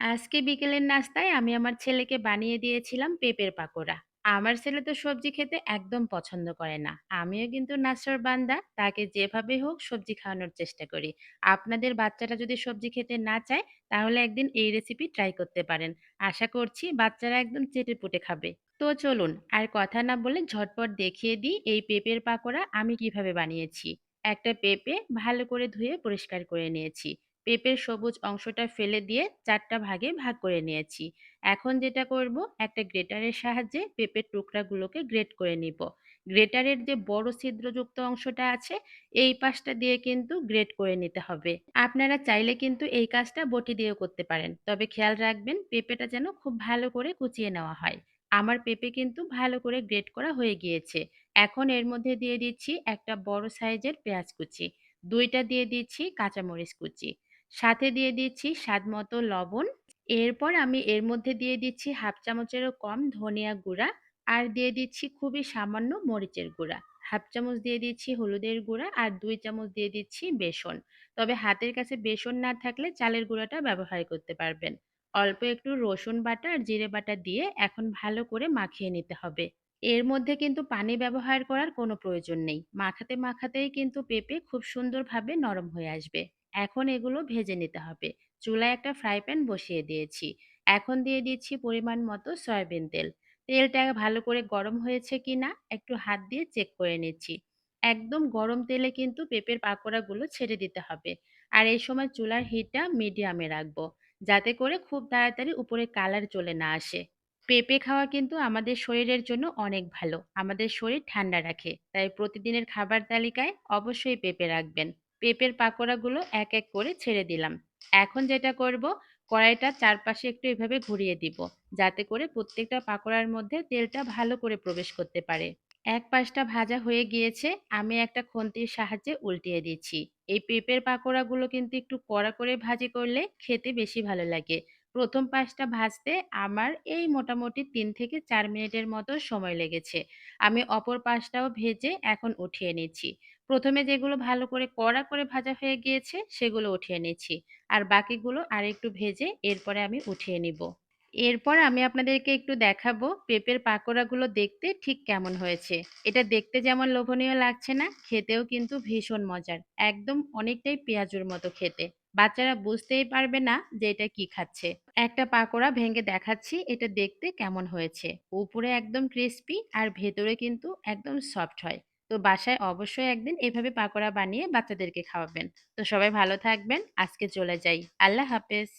আজকে বিকেলের নাস্তায় আমি আমার ছেলেকে বানিয়ে দিয়েছিলাম পেঁপের পাকোড়া। আমার ছেলে তো সবজি খেতে একদম পছন্দ করে না। আমিও কিন্তু নাছোড় বান্দা, তাকে যেভাবে হোক সবজি খাওয়ানোর চেষ্টা করি। আপনাদের বাচ্চারা যদি সবজি খেতে না চায়, তাহলে একদিন এই রেসিপি ট্রাই করতে পারেন। আশা করছি বাচ্চারা একদম চেটেপুটে খাবে। তো চলুন আর কথা না বলে ঝটপট দেখিয়ে দিই এই পেঁপের পাকোড়া আমি কিভাবে বানিয়েছি। একটা পেঁপে ভালো করে ধুয়ে পরিষ্কার করে নিয়েছি। পেঁপের সবুজ অংশটা ফেলে দিয়ে ৪টা ভাগে ভাগ করে নিয়েছি। এখন যেটা করব, একটা গ্রেটারের সাহায্যে পেঁপের টুকরাগুলোকে গ্রেট করে নিব। গ্রেটারের যে বড় ছিদ্রযুক্ত অংশটা আছে, এই পাশটা দিয়ে কিন্তু গ্রেট করে নিতে হবে। আপনারা চাইলে কিন্তু এই কাজটা বটি দিয়েও করতে পারেন, তবে খেয়াল রাখবেন পেঁপেটা যেন খুব ভালো করে কুচিয়ে নেওয়া হয়। আমার পেঁপে কিন্তু ভালো করে গ্রেট করা হয়ে গিয়েছে। এখন এর মধ্যে দিয়ে দিচ্ছি একটা বড় সাইজের পেঁয়াজ কুচি, ২টা দিয়ে দিচ্ছি কাঁচামরিচ কুচি, সাথে দিয়ে দিচ্ছি স্বাদমতো লবণ। এরপর আমি এর মধ্যে দিয়ে দিচ্ছি হাফ চামচেরও কম ধনিয়া গুঁড়া, আর দিয়ে দিচ্ছি খুবই সামান্য মরিচের গুঁড়া। হাফ চামচ দিয়ে দিচ্ছি হলুদের গুঁড়া, আর ২ চামচ দিয়ে দিচ্ছি বেসন। তবে হাতের কাছে বেসন না থাকলে চালের গুঁড়াটা ব্যবহার করতে পারবেন। অল্প একটু রসুন বাটা আর জিরে বাটা দিয়ে এখন ভালো করে মাখিয়ে নিতে হবে। এর মধ্যে কিন্তু পানি ব্যবহার করার কোনো প্রয়োজন নেই। মাখাতে মাখাতেই কিন্তু পেঁপে খুব সুন্দরভাবে নরম হয়ে আসবে। এখন এগুলো ভেজে নিতে হবে। চুলায় একটা ফ্রাই প্যান বসিয়ে দিয়েছি। এখন দিয়ে দিচ্ছি পরিমাণ মতো সয়াবিন তেল। তেলটা ভালো করে গরম হয়েছে কিনা একটু হাত দিয়ে চেক করে নিচ্ছি। একদম গরম তেলে কিন্তু পেঁপের পাকোড়াগুলো ছেড়ে দিতে হবে। আর এই সময় চুলার হিটটা মিডিয়ামে রাখবো, যাতে করে খুব তাড়াতাড়ি উপরে কালার চলে না আসে। পেঁপে খাওয়া কিন্তু আমাদের শরীরের জন্য অনেক ভালো। আমাদের শরীর ঠান্ডা রাখে। তাই প্রতিদিনের খাবার তালিকায় অবশ্যই পেঁপে রাখবেন। পেঁপের পাকোড়াগুলো এক এক করে ছেড়ে দিলাম। এখন যেটা করব, কড়াইটা চারপাশে একটু এভাবে ঘুরিয়ে দিব, যাতে করে প্রত্যেকটা পাকোড়ার মধ্যে তেলটা ভালো করে প্রবেশ করতে পারে। এক পাশটা ভাজা হয়ে গিয়েছে, আমি একটা খুন্তির সাহায্যে উল্টিয়ে দিচ্ছি। এই পেঁপের পাকোড়াগুলো কিন্তু একটু কড়া করে ভাজি করলে খেতে বেশি ভালো লাগে। প্রথম পাশটা ভাজতে আমার এই মোটামুটি ৩ থেকে ৪ মিনিটের মতো সময় লেগেছে। আমি অপর পাশটাও ভেজে এখন উঠিয়ে নিচ্ছি। প্রথমে যেগুলো ভালো করে কড়া করে ভাজা হয়ে গিয়েছে সেগুলো উঠিয়ে নিচ্ছি। আর বাকিগুলো আরেকটু ভেজে এরপরে আমি উঠিয়ে নিব। এরপর আমি আপনাদেরকে একটু দেখাবো পেঁপের পাকোড়াগুলো দেখতে ঠিক কেমন হয়েছে। এটা দেখতে যেমন লোভনীয় লাগছে না, খেতেও কিন্তু ভীষণ মজার। একদম অনেকটাই পেঁয়াজুর মতো খেতে। বাচ্চারা বুঝতেই পারবে না যে এটা কি খাচ্ছে। একটা পাকোড়া ভেঙে দেখাচ্ছি এটা দেখতে কেমন হয়েছে। উপরে একদম ক্রিস্পি আর ভেতরে কিন্তু একদম সফট হয়। তো বাসায় অবশ্যই একদিন এভাবে পাকোড়া বানিয়ে বাচ্চাদেরকে খাওয়াবেন। তো সবাই ভালো থাকবেন। আজকে চলে যাই। আল্লাহ হাফেজ।